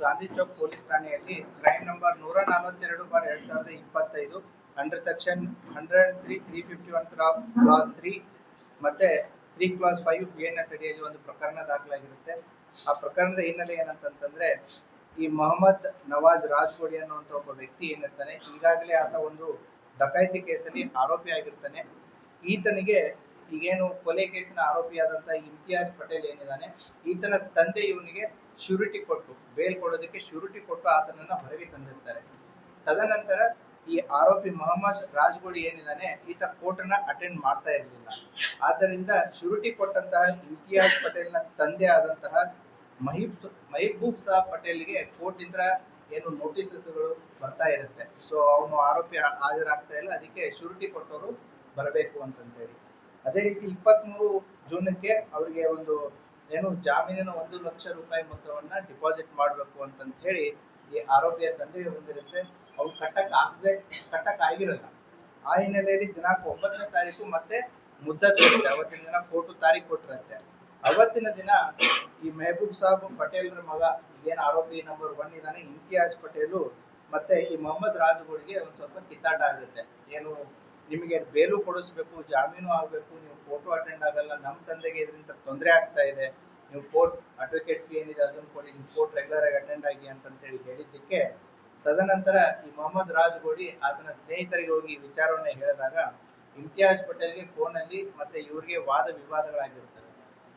Gandhi Chowk police ಠಾಣೆಯಲ್ಲಿ crime number 142/2025 under section 103 351 class 3 ಮತ್ತೆ 3 class 5 BNS ಅಡಿಯಲ್ಲಿ ಒಂದು ಪ್ರಕರಣ ದಾಖಲಾಗಿರುತ್ತೆ. ಆ ಪ್ರಕರಣದ ಹಿನ್ನೆಲೆ ಏನಂತಂದ್ರೆ, ಈ ಮೊಹಮ್ಮದ್ ನವಾಜ್ ರಾಜ್ಕೋಡಿ ಅನ್ನುವಂಥ ಒಬ್ಬ ವ್ಯಕ್ತಿ ಏನಿರ್ತಾನೆ, ಈಗಾಗಲೇ ಆತ ಒಂದು ಡಕಾಯಿತಿ ಕೇಸಲ್ಲಿ ಆರೋಪಿ ಆಗಿರ್ತಾನೆ. ಈತನಿಗೆ ಈಗೇನು ಕೊಲೆ ಕೇಸಿನ ಆರೋಪಿಯಾದಂತ ಇಮ್ತಿಯಾಜ್ ಪಟೇಲ್ ಏನಿದ್ದಾನೆ, ಈತನ ತಂದೆ ಇವನಿಗೆ ಶ್ಯೂರಿಟಿ ಕೊಟ್ಟು, ಬೇಲ್ ಕೊಡೋದಕ್ಕೆ ಶ್ಯೂರಿಟಿ ಕೊಟ್ಟು ಆತನನ್ನ ಹೊರಗೆ ತಂದಿರ್ತಾರೆ. ತದನಂತರ ಈ ಆರೋಪಿ ಮೊಹಮ್ಮದ್ ರಾಜ್ಗೋಡಿ ಏನಿದ್ದಾನೆ, ಈತ ಕೋರ್ಟ್ನ ಅಟೆಂಡ್ ಮಾಡ್ತಾ ಇರಲಿಲ್ಲ. ಆದ್ದರಿಂದ ಶ್ಯೂರಿಟಿ ಕೊಟ್ಟಂತಹ ಇಮ್ತಿಯಾಜ್ ಪಟೇಲ್ನ ತಂದೆ ಆದಂತಹ ಮಹಿಬೂಬ್ ಸಾಬ್ ಪಟೇಲ್ಗೆ ಕೋರ್ಟ್ ಇಂದ ಏನು ನೋಟಿಸಸ್ಗಳು ಬರ್ತಾ ಇರುತ್ತೆ. ಸೊ ಅವನು ಆರೋಪಿ ಹಾಜರಾಗ್ತಾ ಇಲ್ಲ, ಅದಕ್ಕೆ ಶ್ಯೂರಿಟಿ ಕೊಟ್ಟವರು ಬರಬೇಕು ಅಂತಂತೇಳಿ. ಅದೇ ರೀತಿ 23 ಜೂನ್ಗೆ ಅವರಿಗೆ ಒಂದು ಏನು ಜಾಮೀನಿನ 1 ಲಕ್ಷ ರೂಪಾಯಿ ಮೊತ್ತವನ್ನ ಡಿಪಾಸಿಟ್ ಮಾಡಬೇಕು ಅಂತಂತ ಹೇಳಿ ಈ ಆರೋಪಿಯ ತಂದೆಗೆ ಬಂದಿರುತ್ತೆ. ಅವ್ರು ಕಟ್ಟಕ್ ಆಗಿರಲ್ಲ. ಆ ಹಿನ್ನೆಲೆಯಲ್ಲಿ ದಿನಾಂಕ 9ನೇ ತಾರೀಕು ಮತ್ತೆ ಮುದ್ದತ್ ಇರುತ್ತೆ. ಅವತ್ತಿನ ದಿನ ಕೋರ್ಟು ತಾರೀಕು ಕೊಟ್ಟಿರುತ್ತೆ. ಅವತ್ತಿನ ದಿನ ಈ ಮೆಹಬೂಬ್ ಸಾಬ್ ಪಟೇಲ್ರ ಮಗ, ಏನು ಆರೋಪಿ ನಂಬರ್ 1 ಇದ್ದಾನೆ ಇಮ್ತಿಯಾಜ್ ಪಟೇಲು, ಮತ್ತೆ ಈ ಮೊಹಮ್ಮದ್ ರಾಜ್ಗೋಡಿಗೆ ಒಂದ್ ಸ್ವಲ್ಪ ಕಿತ್ತಾಟ ಆಗುತ್ತೆ. ಏನು, ನಿಮಗೆ ಬೇಲು ಕೊಡಿಸ್ಬೇಕು, ಜಾಮೀನು ಆಗ್ಬೇಕು, ನೀವು ಕೋರ್ಟು ಅಟೆಂಡ್ ಆಗಲ್ಲ, ನಮ್ಮ ತಂದೆಗೆ ಇದರಿಂದ ತೊಂದರೆ ಆಗ್ತಾ ಇದೆ, ನೀವು ಕೋರ್ಟ್ ಅಡ್ವೊಕೇಟ್ ಫೀ ಏನಿದೆ ಅದನ್ನು ಕೊಡಿ, ನೀವು ಕೋರ್ಟ್ ರೆಗ್ಯುಲರ್ ಆಗಿ ಅಟೆಂಡ್ ಆಗಿ ಅಂತಂತೇಳಿ ಹೇಳಿದ್ದಕ್ಕೆ ತದನಂತರ ಈ ಮೊಹಮ್ಮದ್ ರಾಜ್ಗೋಡಿ ಆತನ ಸ್ನೇಹಿತರಿಗೆ ಹೋಗಿ ವಿಚಾರವನ್ನ ಹೇಳಿದಾಗ ಇಮ್ತಿಯಾಜ್ ಪಟೇಲ್ಗೆ ಫೋನಲ್ಲಿ ಮತ್ತೆ ಇವ್ರಿಗೆ ವಾದ ವಿವಾದಗಳಾಗಿರ್ತವೆ.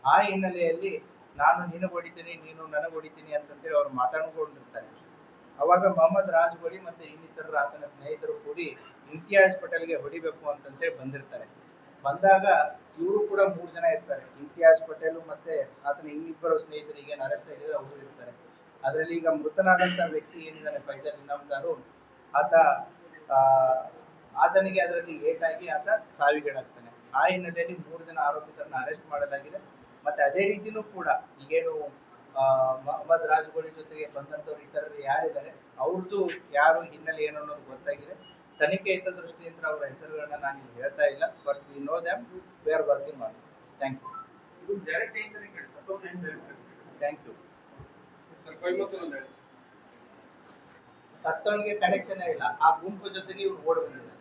ಆ ಹಿನ್ನೆಲೆಯಲ್ಲಿ ನಾನು ನಿನಗೆ ಹೊಡಿತೀನಿ, ನೀನು ನನಗೆ ಹೊಡಿತೀನಿ ಅಂತಂತೇಳಿ ಅವ್ರು ಮಾತಾಡ್ಕೊಂಡಿರ್ತಾರೆ. ಅವಾಗ ಮೊಹಮ್ಮದ್ ರಾಜ್ಗೋಡಿ ಮತ್ತೆ ಇನ್ನಿತರ ಆತನ ಸ್ನೇಹಿತರು ಕೂಡಿ ಇಮ್ತಿಯಾಜ್ ಪಟೇಲ್ಗೆ ಹೊಡಿಬೇಕು ಅಂತಂತೇಳಿ ಬಂದಿರ್ತಾರೆ. ಬಂದಾಗ ಇವರು ಕೂಡ 3 ಜನ ಇರ್ತಾರೆ. ಇಮ್ತಿಯಾಜ್ ಪಟೇಲ್ ಮತ್ತೆ ಆತನ ಇನ್ನಿಬ್ಬರು ಸ್ನೇಹಿತರಿಗೆ ಅರೆಸ್ಟ್ ಆಗಿದ್ರೆ ಅವರು ಇರ್ತಾರೆ. ಅದರಲ್ಲಿ ಈಗ ಮೃತನಾದಂತಹ ವ್ಯಕ್ತಿ ಏನಿದ್ದಾನೆ ಫೈಜಲ್ ಇನಾಮ್ದಾರು, ಆತನಿಗೆ ಅದರಲ್ಲಿ ಏಟಾಗಿ ಆತ ಸಾವಿಗೀಡಾಗ್ತಾನೆ. ಆ ಹಿನ್ನೆಲೆಯಲ್ಲಿ 3 ಜನ ಆರೋಪಿತರನ್ನ ಅರೆಸ್ಟ್ ಮಾಡಲಾಗಿದೆ. ಮತ್ತೆ ಅದೇ ರೀತಿನೂ ಕೂಡ ಈಗೇನು ಮೊಹಮ್ಮದ್ ರಾಜ್ಗೋಡಿ ಜೊತೆಗೆ ಬಂದಂತವ್ರು ಇತರರು ಯಾರಿದ್ದಾರೆ ಅವ್ರದ್ದು ಯಾರು ಹಿನ್ನೆಲೆ ಏನು ಅನ್ನೋದು ಗೊತ್ತಾಗಿದೆ. ತನಿಖೆ ಹಿತದೃಷ್ಟಿಯಿಂದ ಅವರ ಹೆಸರುಗಳನ್ನ ನಾನು ಹೇಳ್ತಾ ಇಲ್ಲ, but we know them, we are working on. Thank you. Thank you. ಸತ್ತವನಿಗೆ ಕನೆಕ್ಷನ್ ಇಲ್ಲ, ಆ ಗುಂಪು ಜೊತೆಗೆ ಇವ್ರು ಓಡಿ ಬಂದಿದ್ದಾರೆ.